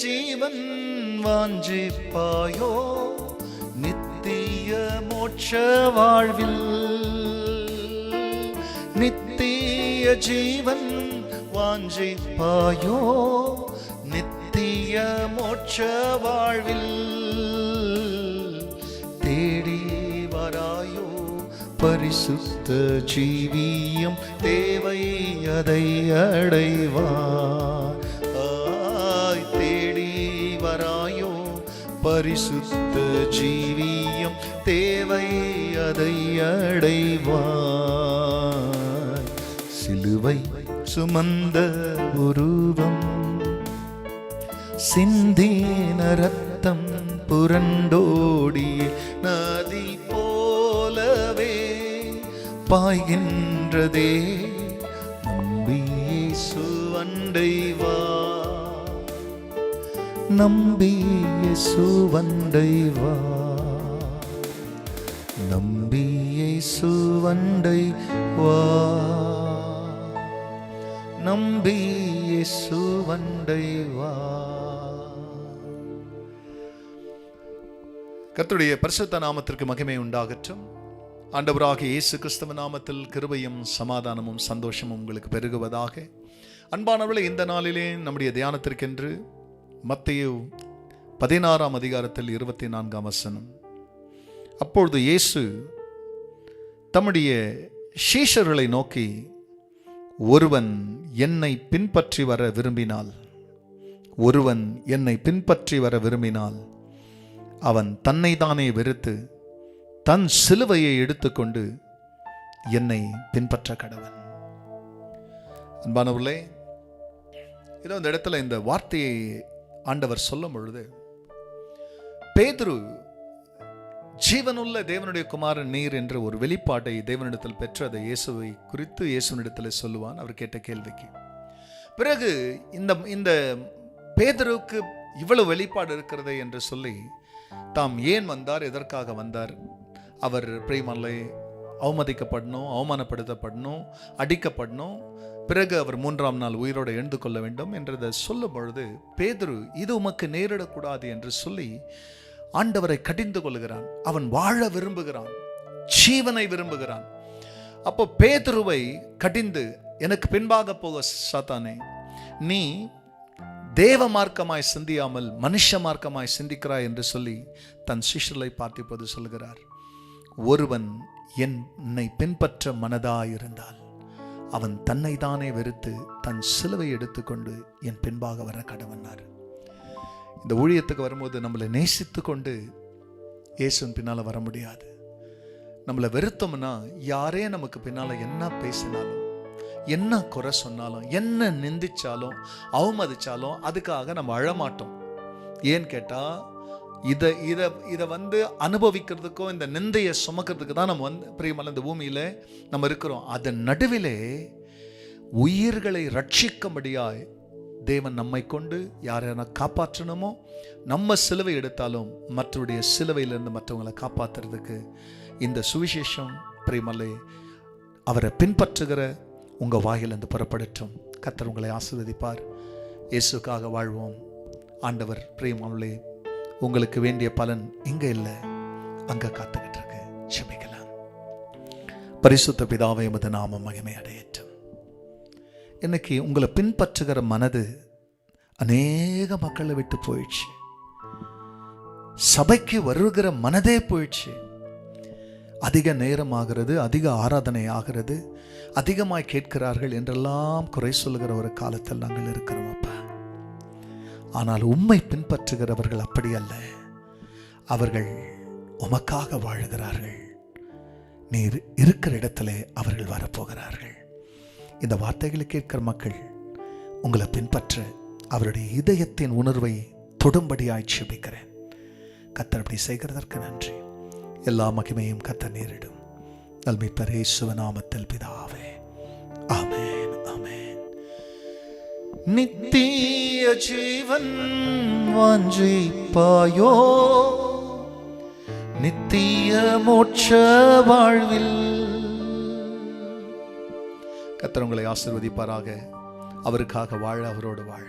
ஜீவன் வாஞ்சிப்பாயோ நித்திய மோட்ச வாழ்வில். நித்திய ஜீவன் வாஞ்சிப்பாயோ நித்திய மோட்ச வாழ்வில். தேடி வராயோ பரிசுத்த ஜீவியம் தேவை அதை அடைவார். தேடி வராயோ பரிசுத்த ஜீவியம் தேவை அதை அடைவார். சிலுவை சுமந்த உருவம் சிந்தின ரத்தம் புரண்டோடிய நதி போலவே பாய்கின்றதே. நம்பி இயேசு அண்டை வா, நம்பி இயேசு அண்டை வா, நம்பி இயேசு அண்டை வா, நம்பி இயேசு அண்டை வா. கர்த்தருடைய பரிசுத்த நாமத்திற்கு மகிமை உண்டாகட்டும். ஆண்டவராகிய இயேசு கிறிஸ்துவின் நாமத்தில் கிருபையும் சமாதானமும் சந்தோஷமும் உங்களுக்கு பெருகுவதாக. அன்பானவர்களே, இந்த நாளிலே நம்முடைய தியானத்திற்கென்று மத்தேயு 16 அதிகாரத்தில் 24 வசனம். அப்பொழுது இயேசு தம்முடைய சீஷர்களை நோக்கி, ஒருவன் என்னை பின்பற்றி வர விரும்பினால், ஒருவன் என்னை பின்பற்றி வர விரும்பினால் அவன் தன்னை தானே வெறுத்து தன் சிலுவையை எடுத்துக்கொண்டு என்னை பின்பற்ற கடவன். அன்பானவர்களே, இதோ இந்த இடத்துல இந்த வார்த்தையை ஆண்டவர் சொல்லும் பொழுது, பேதுரு ஜீவனுள்ள தேவனுடைய குமாரன் நீர் என்ற ஒரு வெளிப்பாட்டை தேவனிடத்தில் பெற்று அதை இயேசுவை குறித்து இயேசுனிடத்தில் சொல்லுவான் அவர் கேட்ட கேள்விக்கு. பிறகு இந்த பேதுருவுக்கு இவ்வளவு வெளிப்பாடு இருக்கிறது என்று சொல்லி தாம் ஏன் வந்தார், எதற்காக வந்தார், அவர் பிரியமானவர்களே அவமதிக்கப்படணும், அவமானப்படுத்தப்படணும், அடிக்கப்படணும், பிறகு அவர் 3ஆம் நாள் உயிரோடு எழுந்து கொள்ள வேண்டும் என்றதை சொல்லும் பொழுது பேதுரு இது உமக்கு நேரிடக்கூடாது என்று சொல்லி ஆண்டவரை கடிந்து கொள்கிறான். அவன் வாழ விரும்புகிறான், ஜீவனை விரும்புகிறான். அப்போ பேதுருவை கடிந்து, எனக்கு பின்பாக போக சாத்தானே, நீ தேவ மார்க்கமாய் சிந்தியாமல் மனுஷ மார்க்கமாய் சிந்திக்கிறாய் என்று சொல்லி தன் சிஷ்யர்களை பார்த்திப்பது சொல்கிறார். ஒருவன் என்னை பின்பற்ற மனதாயிருந்தால் அவன் தன்னை தானே வெறுத்து தன் சிலுவை எடுத்துக்கொண்டு என் பின்பாக வர கடவனார். இந்த ஊழியத்துக்கு வரும்போது நம்மளை நேசித்து கொண்டு இயேசுவின் பின்னால வர முடியாது. நம்மளை வெறுத்தோம்னா யாரே நமக்கு பின்னால என்ன பேசினாலும், என்ன குறை சொன்னாலும், என்ன நிந்திச்சாலும், அவமதிச்சாலும் அதுக்காக நம்ம அழமாட்டோம். ஏன்னு கேட்டா இதை அனுபவிக்கிறதுக்கோ இந்த நிந்தையை சுமக்கிறதுக்கு தான் நம்ம பிரியமான இந்த பூமியில நம்ம இருக்கிறோம். அதன் நடுவிலே உயிர்களை ரட்சிக்கும்படியாய் தேவன் நம்மை கொண்டு யாரை காப்பாற்றணுமோ, நம்ம சிலுவை எடுத்தாலும் மற்றவருடைய சிலுவையிலிருந்து மற்றவங்களை காப்பாற்றுறதுக்கு இந்த சுவிசேஷம் பிரியமல்லே அவரை பின்பற்றுகிற உங்க வாயிலிருந்து புறப்படட்டும். கர்த்தர் உங்களை ஆசீர்வதிப்பார். இயேசுக்காக வாழ்வோம். ஆண்டவர் பிரியமானவர்களே, உங்களுக்கு வேண்டிய பலன் இங்க இல்லை, அங்க காத்துக்கிட்டு இருக்கு. ஜெபிக்கலாம். பரிசுத்த பிதாவே, உமது நாமம் மகிமை அடையட்டும். இன்னைக்கு உங்களை பின்பற்றுகிற மனது அநேக மக்களை விட்டு போயிடுச்சு. சபைக்கு வருகிற மனதே போயிடுச்சு. அதிக நேரம் ஆகிறது, அதிக ஆராதனை ஆகிறது, அதிகமாய் கேட்கிறார்கள் என்றெல்லாம் குறை சொல்லுகிற ஒரு காலத்தில் நாங்கள் இருக்கிறோம் அப்பா. ஆனால் உம்மை பின்பற்றுகிறவர்கள் அப்படி அல்ல. அவர்கள் உமக்காக வாழுகிறார்கள். நீர் இருக்கிற இடத்திலே அவர்கள் வரப்போகிறார்கள். இந்த வார்த்தைகளை கேட்கிற மக்கள் உங்களை பின்பற்ற அவருடைய இதயத்தின் உணர்வை தொடும்படியாய் ஜெபிக்கிறேன். கர்த்தர் அப்படி செய்கிறதற்கு நன்றி. எல்லா மகிமையும் கர்த்தர் நேரிடும். நல்மீட்பர் இயேசுவின் நாமத்தில் பிதாவே, ஆமென், ஆமென். நித்திய ஜீவன் வாஞ்சிப்பாயோ நித்திய மோட்ச வாழ்வில். கர்த்தர் உங்களை ஆசீர்வதிப்பாராக. அவருக்காக வாழ, அவரோடு வாழ.